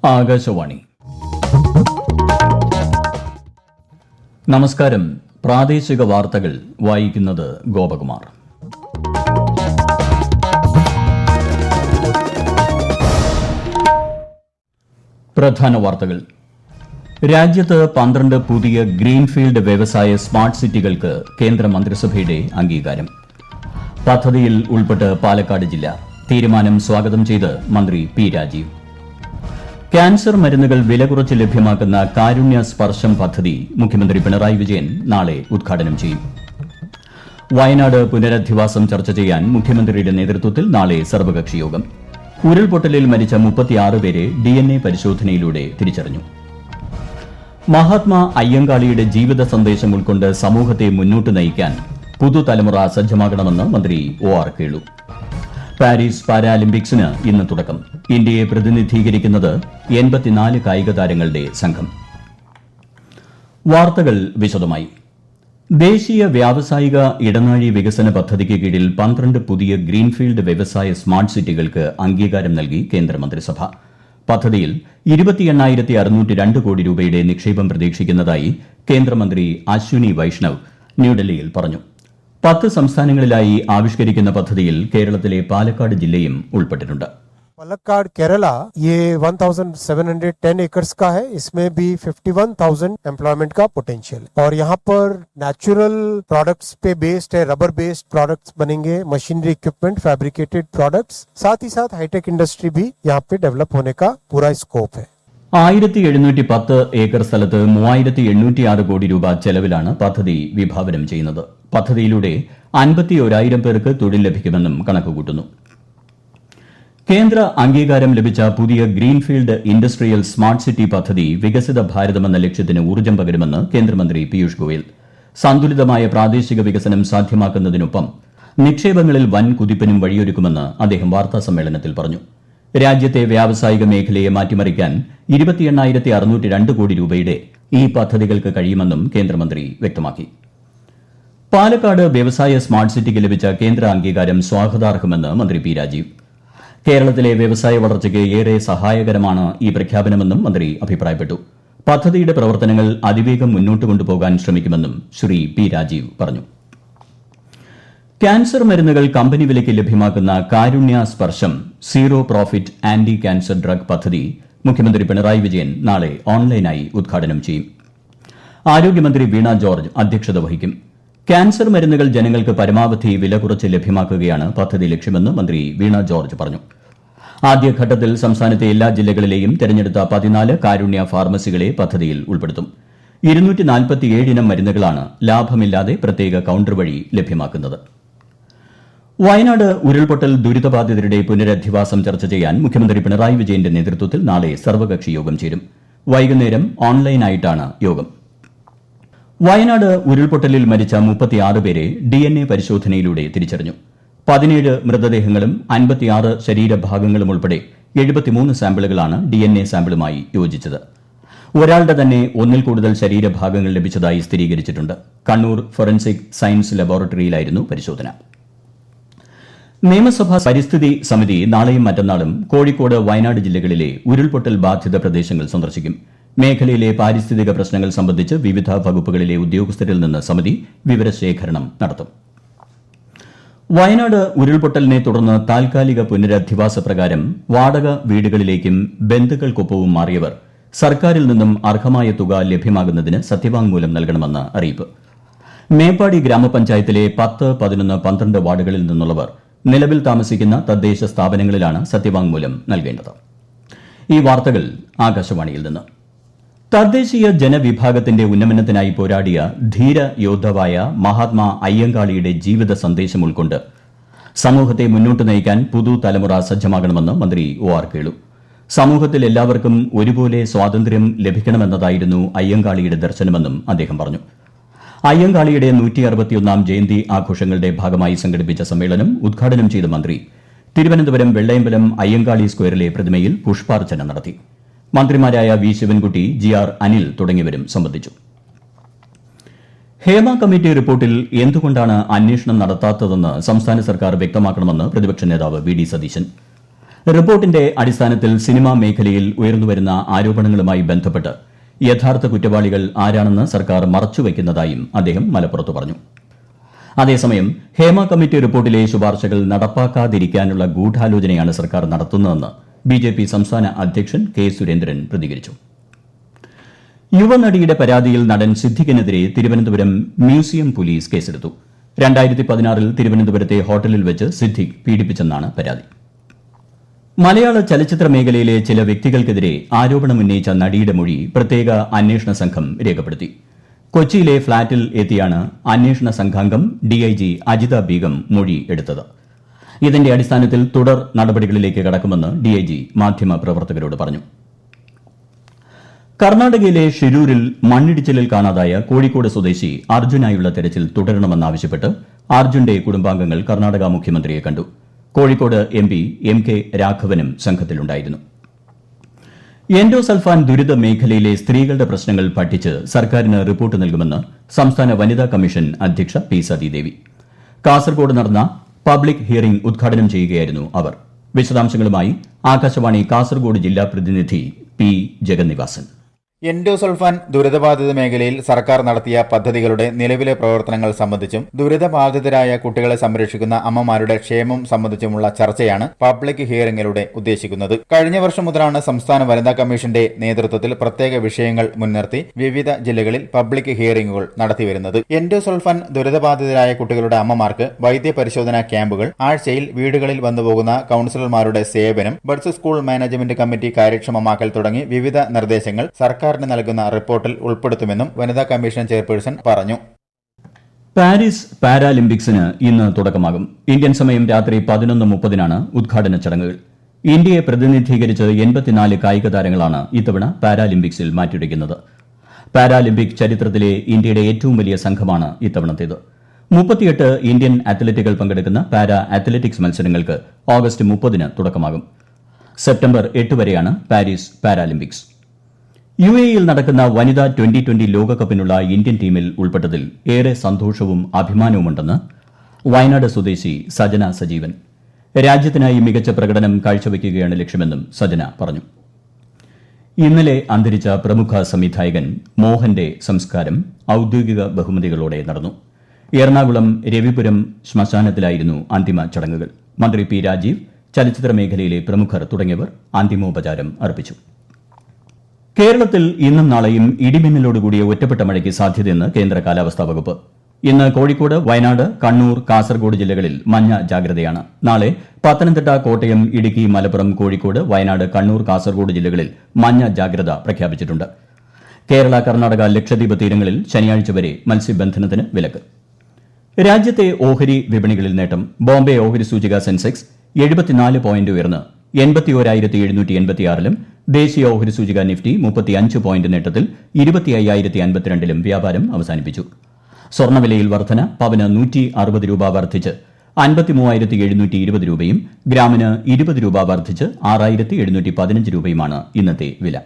ആകാശവാണി. നമസ്കാരം. പ്രാദേശിക വാർത്തകൾ വായിക്കുന്നത് ഗോപകുമാർ. പ്രധാന വാർത്തകൾ. രാജ്യത്ത് 12 പുതിയ ഗ്രീൻഫീൽഡ് വ്യവസായ സ്മാർട്ട് സിറ്റികൾക്ക് കേന്ദ്ര മന്ത്രിസഭയുടെ അംഗീകാരം. പദ്ധതിയിൽ ഉൾപ്പെട്ട് പാലക്കാട് ജില്ല. തീരുമാനം സ്വാഗതം ചെയ്ത് മന്ത്രി പി രാജീവ്. ക്യാൻസർ മരുന്നുകൾ വില കുറച്ച് ലഭ്യമാക്കുന്ന കാരുണ്യ സ്പർശം പദ്ധതി മുഖ്യമന്ത്രി പിണറായി വിജയൻ നാളെ ഉദ്ഘാടനം ചെയ്യും. വയനാട് പുനരധിവാസം ചർച്ച ചെയ്യാൻ മുഖ്യമന്ത്രിയുടെ നേതൃത്വത്തിൽ നാളെ സർവകക്ഷി യോഗം. ഉരുൾപൊട്ടലിൽ മരിച്ച 36 പേരെ DNA പരിശോധനയിലൂടെ തിരിച്ചറിഞ്ഞു. മഹാത്മാ അയ്യങ്കാളിയുടെ ജീവിത സന്ദേശം ഉൾക്കൊണ്ട് സമൂഹത്തെ മുന്നോട്ട് നയിക്കാൻ പുതുതലമുറ സജ്ജമാകണമെന്ന് മന്ത്രി ഒ.ആർ. കേളു. പാരീസ് പാരാലിമ്പിക്സിന് ഇന്ന് തുടക്കം. ഇന്ത്യയെ പ്രതിനിധീകരിക്കുന്നത് 84 കായിക താരങ്ങളുടെ സംഘം. വാർത്തകൾ വിശദമായി. ദേശീയ വ്യാവസായിക ഇടനാഴി വികസന പദ്ധതിക്ക് കീഴിൽ 12 പുതിയ ഗ്രീൻഫീൽഡ് വ്യവസായ സ്മാർട്ട് സിറ്റികൾക്ക് അംഗീകാരം നൽകി കേന്ദ്രമന്ത്രിസഭ. പദ്ധതിയിൽ 28,602 കോടി രൂപയുടെ നിക്ഷേപം പ്രതീക്ഷിക്കുന്നതായി കേന്ദ്രമന്ത്രി അശ്വിനി വൈഷ്ണവ് ന്യൂഡൽഹിയിൽ പറഞ്ഞു. 10 സംസ്ഥാനങ്ങളിലായി ആവിഷ്കരിക്കുന്ന പദ്ധതിയിൽ കേരളത്തിലെ പാലക്കാട് ജില്ലയും ഉൾപ്പെട്ടിട്ടുണ്ട്. पलक्काड केरला ये 1710 एकर्स का है. इसमें भी 51,000 एम्प्लॉयमेंट का पोटेंशियल है और यहाँ पर नेचुरल प्रोडक्ट्स पे बेस्ड है. रबर बेस्ड प्रोडक्ट्स बनेंगे, मशीनरी इक्विपमेंट, फैब्रिकेटेड प्रोडक्ट्स, साथ ही साथ हाईटेक इंडस्ट्री भी यहाँ पे डेवलप होने का पूरा स्कोप है. 1710 ഏക്കർ സ്ഥലത്ത് 3806 കോടി രൂപ ചെലവിലാണ് പദ്ധതി വിഭാവനം ചെയ്യുന്നത്. പദ്ധതിയിലൂടെ 51,000 പേർക്ക് തൊഴിൽ ലഭിക്കുമെന്നും കണക്കുകൂട്ടുന്നു. കേന്ദ്ര അംഗീകാരം ലഭിച്ച പുതിയ ഗ്രീൻഫീൽഡ് ഇൻഡസ്ട്രിയൽ സ്മാർട്ട് സിറ്റി പദ്ധതി വികസിത ഭാരതമെന്ന ലക്ഷ്യത്തിന് ഊർജ്ജം പകരുമെന്ന് കേന്ദ്രമന്ത്രി പീയൂഷ് ഗോയൽ. സന്തുലിതമായ പ്രാദേശിക വികസനം സാധ്യമാക്കുന്നതിനൊപ്പം നിക്ഷേപങ്ങളിൽ വൻ കുതിപ്പിനും വഴിയൊരുക്കുമെന്ന് അദ്ദേഹം വാർത്താസമ്മേളനത്തിൽ പറഞ്ഞു. രാജ്യത്തെ വ്യാവസായിക മേഖലയെ മാറ്റിമറിക്കാൻ 28,602 കോടി രൂപയുടെ ഈ പദ്ധതികൾക്ക് കഴിയുമെന്നും കേന്ദ്രമന്ത്രി വ്യക്തമാക്കി. പാലക്കാട് വ്യവസായ സ്മാർട്ട് സിറ്റിക്ക് ലഭിച്ച കേന്ദ്ര അംഗീകാരം സ്വാഗതാർഹമെന്ന് മന്ത്രി പി രാജീവ്. കേരളത്തിലെ വ്യവസായ വളർച്ചയ്ക്ക് ഏറെ സഹായകരമാണ് ഈ പ്രഖ്യാപനമെന്നും മന്ത്രി അഭിപ്രായപ്പെട്ടു. പദ്ധതിയുടെ പ്രവർത്തനങ്ങൾ അതിവേഗം മുന്നോട്ട് കൊണ്ടുപോകാൻ ശ്രമിക്കുമെന്നും ശ്രീ പി രാജീവ് പറഞ്ഞു. ക്യാൻസർ മരുന്നുകൾ കമ്പനി വിലയ്ക്ക് ലഭ്യമാക്കുന്ന Karunya Sparsham zero profit anti cancer drug പദ്ധതി മുഖ്യമന്ത്രി പിണറായി വിജയൻ നാളെ ഓൺലൈനായി ഉദ്ഘാടനം ചെയ്യും. ആരോഗ്യമന്ത്രി വീണ ജോർജ് അധ്യക്ഷത വഹിക്കും. ക്യാൻസർ മരുന്നുകൾ ജനങ്ങൾക്ക് പരമാവധി വില കുറച്ച് ലഭ്യമാക്കുകയാണ് പദ്ധതി ലക്ഷ്യമെന്ന് മന്ത്രി വീണ ജോർജ് പറഞ്ഞു. ആദ്യഘട്ടത്തിൽ സംസ്ഥാനത്തെ എല്ലാ ജില്ലകളിലെയും തെരഞ്ഞെടുത്ത 14 കാരുണ്യ ഫാർമസികളെ പദ്ധതിയിൽ ഉൾപ്പെടുത്തും. 247 ഇനം മരുന്നുകളാണ് ലാഭമില്ലാതെ പ്രത്യേക കൌണ്ടർ വഴി ലഭ്യമാക്കുന്നത്. വയനാട് ഉരുൾപൊട്ടൽ ദുരിതബാധിതരുടെ പുനരധിവാസം ചർച്ച ചെയ്യാൻ മുഖ്യമന്ത്രി പിണറായി വിജയന്റെ നേതൃത്വത്തിൽ നാളെ സർവകക്ഷി യോഗം ചേരും. വൈകുന്നേരം ഓൺലൈനായിട്ടാണ് യോഗം. വയനാട് ഉരുൾപൊട്ടലിൽ മരിച്ച 36 പേരെ DNA പരിശോധനയിലൂടെ തിരിച്ചറിഞ്ഞു. 17 മൃതദേഹങ്ങളും 56 ശരീരഭാഗങ്ങളും ഉൾപ്പെടെ 73 സാമ്പിളുകളാണ് DNA സാമ്പിളുമായി യോജിച്ചത്. ഒരാളുടെ തന്നെ ഒന്നിൽ കൂടുതൽ ശരീരഭാഗങ്ങൾ ലഭിച്ചതായി സ്ഥിരീകരിച്ചിട്ടുണ്ട്. കണ്ണൂർ ഫോറൻസിക് സയൻസ് ലബോറട്ടറിയിലായിരുന്നു പരിശോധന. നിയമസഭാ പരിസ്ഥിതി സമിതി നാളെയും മറ്റന്നാളും കോഴിക്കോട്, വയനാട് ജില്ലകളിലെ ഉരുൾപൊട്ടൽ ബാധിത പ്രദേശങ്ങൾ സന്ദർശിക്കും. മേഖലയിലെ പാരിസ്ഥിതിക പ്രശ്നങ്ങൾ സംബന്ധിച്ച് വിവിധ വകുപ്പുകളിലെ ഉദ്യോഗസ്ഥരിൽ നിന്ന് സമിതി വിവരശേഖരണം നടത്തും. വയനാട് ഉരുൾപൊട്ടലിനെ തുടർന്ന് താൽക്കാലിക പുനരധിവാസ പ്രകാരം വാടക വീടുകളിലേക്കും ബന്ധുക്കൾക്കൊപ്പവും മാറിയവർ സർക്കാരിൽ നിന്നും അർഹമായ തുക ലഭ്യമാകുന്നതിന് സത്യവാങ്മൂലം നൽകണമെന്ന് അറിയിപ്പ്. മേപ്പാടി ഗ്രാമപഞ്ചായത്തിലെ 10, 11, 12 വാർഡുകളിൽ നിന്നുള്ളവർ നിലവിൽ താമസിക്കുന്ന തദ്ദേശ സ്ഥാപനങ്ങളിലാണ് സത്യവാങ്മൂലം നൽകേണ്ടത്. ഈ വാർത്തകൾ ആകാശവാണിയിൽ നിന്ന്. തദ്ദേശീയ ജനവിഭാഗത്തിന്റെ ഉന്നമനത്തിനായി പോരാടിയ ധീര യോദ്ധാവായ മഹാത്മാ അയ്യങ്കാളിയുടെ ജീവിത സന്ദേശം ഉൾക്കൊണ്ട് സമൂഹത്തെ മുന്നോട്ട് നയിക്കാൻ പുതുതലമുറ സജ്ജമാകണമെന്ന് മന്ത്രി ഒ.ആർ. കേളു. സമൂഹത്തിൽ എല്ലാവർക്കും ഒരുപോലെ സ്വാതന്ത്ര്യം ലഭിക്കണമെന്നതായിരുന്നു അയ്യങ്കാളിയുടെ ദർശനമെന്നും അദ്ദേഹം പറഞ്ഞു. അയ്യങ്കാളിയുടെ 161ാം ജയന്തി ആഘോഷങ്ങളുടെ ഭാഗമായി സംഘടിപ്പിച്ച സമ്മേളനം ഉദ്ഘാടനം ചെയ്ത മന്ത്രി തിരുവനന്തപുരം വെള്ളയമ്പലം അയ്യങ്കാളി സ്ക്വയറിലെ പ്രതിമയിൽ പുഷ്പാർച്ചന നടത്തി. മന്ത്രിമാരായ വി ശിവൻകുട്ടി, ജി.ആർ. അനിൽ തുടങ്ങിയവരും സംബന്ധിച്ചു. ഹേമ കമ്മിറ്റി റിപ്പോർട്ടിൽ എന്തുകൊണ്ടാണ് അന്വേഷണം നടത്താത്തതെന്ന് സംസ്ഥാന സർക്കാർ വ്യക്തമാക്കണമെന്ന് പ്രതിപക്ഷ നേതാവ് വി ഡി സതീശൻ. റിപ്പോർട്ടിന്റെ അടിസ്ഥാനത്തിൽ സിനിമാ മേഖലയിൽ ഉയർന്നുവരുന്ന ആരോപണങ്ങളുമായി ബന്ധപ്പെട്ട് യഥാർത്ഥ കുറ്റവാളികൾ ആരാണെന്ന് സർക്കാർ മറച്ചുവെക്കുന്നതായും അദ്ദേഹം മലപ്പുറത്ത് പറഞ്ഞു. അതേസമയം ഹേമ കമ്മിറ്റി റിപ്പോർട്ടിലെ ശുപാർശകൾ നടപ്പാക്കാതിരിക്കാനുള്ള ഗൂഢാലോചനയാണ് സർക്കാർ നടത്തുന്നതെന്ന് ബിജെപി സംസ്ഥാന അധ്യക്ഷൻ കെ സുരേന്ദ്രൻ പ്രതികരിച്ചു. യുവനടിയുടെ പരാതിയിൽ നടൻ സിദ്ദിഖിനെതിരെ തിരുവനന്തപുരം മ്യൂസിയം പോലീസ് കേസെടുത്തു. 2016-ൽ തിരുവനന്തപുരത്തെ ഹോട്ടലിൽ വെച്ച് സിദ്ദിഖ് പീഡിപ്പിച്ചെന്നാണ് പരാതി. മലയാള ചലച്ചിത്ര മേഖലയിലെ ചില വ്യക്തികൾക്കെതിരെ ആരോപണമുന്നയിച്ച നടിയുടെ മൊഴി പ്രത്യേക അന്വേഷണ സംഘം രേഖപ്പെടുത്തി. കൊച്ചിയിലെ ഫ്ളാറ്റിൽ എത്തിയാണ് അന്വേഷണ സംഘാംഗം ഡിഐജി അജിത ബീഗം മൊഴി എടുത്തത്. ഇതിന്റെ അടിസ്ഥാനത്തിൽ തുടർ നടപടികളിലേക്ക് കടക്കുമെന്ന് ഡിഐജി മാധ്യമപ്രവർത്തകരോട് പറഞ്ഞു. കർണാടകയിലെ ഷിരൂരിൽ മണ്ണിടിച്ചിലിൽ കാണാതായ കോഴിക്കോട് സ്വദേശി അർജുനായുള്ള തെരച്ചിൽ തുടരണമെന്നാവശ്യപ്പെട്ട് അർജുന്റെ കുടുംബാംഗങ്ങൾ കർണാടക മുഖ്യമന്ത്രിയെ കണ്ടു. കോഴിക്കോട് എംപി എം കെ രാഘവനും സംഘത്തിലുണ്ടായിരുന്നു. എൻഡോസൾഫാൻ ദുരിത മേഖലയിലെ സ്ത്രീകളുടെ പ്രശ്നങ്ങൾ പഠിച്ച് സർക്കാരിന് റിപ്പോർട്ട് നൽകുമെന്ന് സംസ്ഥാന വനിതാ കമ്മീഷൻ അധ്യക്ഷ പി സതീദേവി. കാസർഗോഡ് നടന്ന പബ്ലിക് ഹിയറിംഗ് ഉദ്ഘാടനം ചെയ്യുകയായിരുന്നു അവർ. വിശദാംശങ്ങളുമായി ആകാശവാണി കാസർഗോഡ് ജില്ലാ പ്രതിനിധി പി ജഗന്നിവാസൻ. എൻഡോസൾഫാൻ ദുരിതബാധിത മേഖലയിൽ സർക്കാർ നടത്തിയ പദ്ധതികളുടെ നിലവിലെ പ്രവർത്തനങ്ങൾ സംബന്ധിച്ചും ദുരിതബാധിതരായ കുട്ടികളെ സംരക്ഷിക്കുന്ന അമ്മമാരുടെ ക്ഷേമം സംബന്ധിച്ചുമുള്ള ചർച്ചയാണ് പബ്ലിക് ഹിയറിംഗിലൂടെ ഉദ്ദേശിക്കുന്നത്. കഴിഞ്ഞ വർഷം മുതലാണ് സംസ്ഥാന വനിതാ കമ്മീഷന്റെ നേതൃത്വത്തിൽ പ്രത്യേക വിഷയങ്ങൾ മുൻനിർത്തി വിവിധ ജില്ലകളിൽ പബ്ലിക് ഹിയറിംഗുകൾ നടത്തിവരുന്നത്. എൻഡോസൾഫാൻ ദുരിതബാധിതരായ കുട്ടികളുടെ അമ്മമാർക്ക് വൈദ്യപരിശോധനാ ക്യാമ്പുകൾ, ആഴ്ചയിൽ വീടുകളിൽ വന്നുപോകുന്ന കൌൺസിലർമാരുടെ സേവനം, ബഡ്സ് സ്കൂൾ മാനേജ്മെന്റ് കമ്മിറ്റി കാര്യക്ഷമമാക്കൽ തുടങ്ങി വിവിധ നിർദ്ദേശങ്ങൾ സർക്കാർ നൽകുന്ന റിപ്പോർട്ടിൽ ഉൾപ്പെടുത്തുമെന്നും വനിതാ കമ്മീഷൻ ചെയർപേഴ്സൺ പറഞ്ഞു. പാരീസ് പാരാലിമ്പിക്സിന് ഇന്ന് തുടക്കമാകും. ഇന്ത്യൻ സമയം രാത്രി 11:30-നാണ് ഉദ്ഘാടന ചടങ്ങുകൾ. ഇന്ത്യയെ പ്രതിനിധീകരിച്ച് 84 കായിക താരങ്ങളാണ് ഇത്തവണ പാരാലിമ്പിക്സിൽ മാറ്റുരയ്ക്കുന്നത്. പാരാലിമ്പിക് ചരിത്രത്തിലെ ഇന്ത്യയുടെ ഏറ്റവും വലിയ സംഘമാണ് ഇത്തവണത്തേത്. 38 ഇന്ത്യൻ അത്ലറ്റുകൾ പങ്കെടുക്കുന്ന പാരാ അത്ലറ്റിക്സ് മത്സരങ്ങൾക്ക് ഓഗസ്റ്റ് 30-ന് തുടക്കമാകും. സെപ്റ്റംബർ 8 വരെയാണ് പാരീസ് പാരാലിമ്പിക്സ്. യുഎഇയിൽ നടക്കുന്ന വനിതാ 2020 ലോകകപ്പിനുള്ള ഇന്ത്യൻ ടീമിൽ ഉൾപ്പെട്ടതിൽ ഏറെ സന്തോഷവും അഭിമാനവുമുണ്ടെന്ന് വയനാട് സ്വദേശി സജന സജീവൻ. രാജ്യത്തിനായി മികച്ച പ്രകടനം കാഴ്ചവെക്കുകയാണ് ലക്ഷ്യമെന്നും സജന പറഞ്ഞു. ഇന്നലെ അന്തരിച്ച പ്രമുഖ സംവിധായകൻ മോഹന്റെ സംസ്കാരം ഔദ്യോഗിക ബഹുമതികളോടെ നടന്നു. എറണാകുളം രവിപുരം ശ്മശാനത്തിലായിരുന്നു അന്തിമ ചടങ്ങുകൾ. മന്ത്രി പി രാജീവ്, ചലച്ചിത്ര മേഖലയിലെ പ്രമുഖർ തുടങ്ങിയവർ അന്തിമോപചാരം അർപ്പിച്ചു. കേരളത്തിൽ ഇന്നും നാളെയും ഇടിമിന്നലോടുകൂടിയ ഒറ്റപ്പെട്ട മഴയ്ക്ക് സാധ്യതയെന്ന് കേന്ദ്ര കാലാവസ്ഥാ വകുപ്പ്. ഇന്ന് കോഴിക്കോട്, വയനാട്, കണ്ണൂർ, കാസർഗോഡ് ജില്ലകളിൽ മഞ്ഞ ജാഗ്രതയാണ്. നാളെ പത്തനംതിട്ട, കോട്ടയം, ഇടുക്കി, മലപ്പുറം, കോഴിക്കോട്, വയനാട്, കണ്ണൂർ, കാസർഗോഡ് ജില്ലകളിൽ മഞ്ഞ ജാഗ്രത പ്രഖ്യാപിച്ചിട്ടുണ്ട്. കേരള, കർണാടക, ലക്ഷദ്വീപ് തീരങ്ങളിൽ ശനിയാഴ്ച വരെ മത്സ്യബന്ധനത്തിന് വിലക്ക്. രാജ്യത്തെ ഓഹരി വിപണികളിൽ നേട്ടം. ബോംബെ ഓഹരി സൂചിക സെൻസെക്സ് 74 പോയിന്റ് ഉയർന്ന് 81,786-ലും ദേശീയ ഓഹരി സൂചിക നിഫ്റ്റി 35 പോയിന്റ് നേട്ടത്തിൽ 25,052-ലും വ്യാപാരം അവസാനിപ്പിച്ചു. സ്വർണ്ണവിലയിൽ വർധന. പവന് 160 രൂപ വർദ്ധിച്ച് 53,720 രൂപയും ഗ്രാമിന് 20 രൂപ വർദ്ധിച്ച് 6,715 രൂപയുമാണ് ഇന്നത്തെ വില.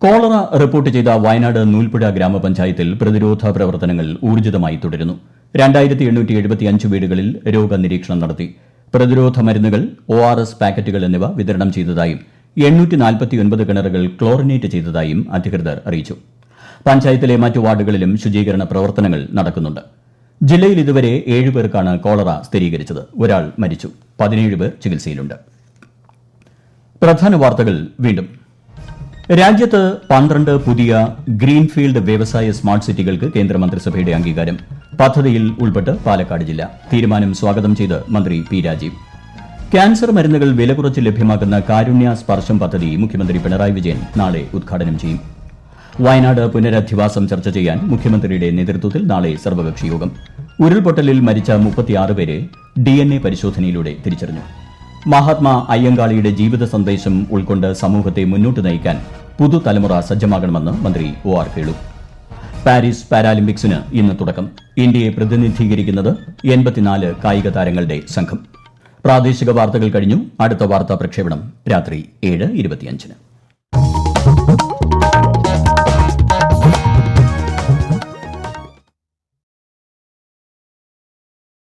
കോളറ റിപ്പോർട്ട് ചെയ്ത വയനാട് നൂൽപ്പുഴ ഗ്രാമപഞ്ചായത്തിൽ പ്രതിരോധ പ്രവർത്തനങ്ങൾ ഊർജിതമായി തുടരുന്നു. 2,875 വീടുകളിൽ രോഗനിരീക്ഷണം നടത്തി. പ്രതിരോധ മരുന്നുകൾ, ORS പാക്കറ്റുകൾ എന്നിവ വിതരണം ചെയ്തതായും 849 കിണറുകൾ ക്ലോറിനേറ്റ് ചെയ്തതായും അധികൃതർ അറിയിച്ചു. പഞ്ചായത്തിലെ മറ്റു വാർഡുകളിലും ശുചീകരണ പ്രവർത്തനങ്ങൾ നടക്കുന്നുണ്ട്. ജില്ലയിൽ ഇതുവരെ 7 പേർക്കാണ് കോളറ സ്ഥിരീകരിച്ചത്. ഒരാൾ മരിച്ചു. 17 പേർ ചികിത്സയിലുണ്ട്. പ്രധാന വാർത്തകൾ വീണ്ടും. രാജ്യത്ത് 12 പുതിയ ഗ്രീൻഫീൽഡ് വ്യവസായ സ്മാർട്ട് സിറ്റികൾക്ക് കേന്ദ്രമന്ത്രിസഭയുടെ അംഗീകാരം. പദ്ധതിയിൽ ഉൾപ്പെട്ട് പാലക്കാട് ജില്ല. തീരുമാനം സ്വാഗതം ചെയ്ത് മന്ത്രി പി രാജീവ്. ക്യാൻസർ മരുന്നുകൾ വില കുറച്ച് ലഭ്യമാക്കുന്ന കാരുണ്യ സ്പർശം പദ്ധതി മുഖ്യമന്ത്രി പിണറായി വിജയൻ നാളെ ഉദ്ഘാടനം ചെയ്യും. വയനാട് പുനരധിവാസം ചർച്ച ചെയ്യാൻ മുഖ്യമന്ത്രിയുടെ നേതൃത്വത്തിൽ നാളെ സർവകക്ഷി യോഗം. ഉരുൾപൊട്ടലിൽ മരിച്ച 36 പേരെ DNA പരിശോധനയിലൂടെ തിരിച്ചറിഞ്ഞു. മഹാത്മാ അയ്യങ്കാളിയുടെ ജീവിത സന്ദേശം ഉൾക്കൊണ്ട് സമൂഹത്തെ മുന്നോട്ട് നയിക്കാൻ പുതുതലമുറ സജ്ജമാകണമെന്ന് മന്ത്രി OR കേളു. പാരീസ് പാരാലിമ്പിക്സിന് ഇന്ന് തുടക്കം. ഇന്ത്യയെ പ്രതിനിധീകരിക്കുന്നത് 84 കായിക താരങ്ങളുടെ സംഘം. പ്രാദേശിക വാർത്തകൾ കഴിഞ്ഞു. അടുത്ത വാർത്താ പ്രക്ഷേപണം രാത്രി 7:25-ന്.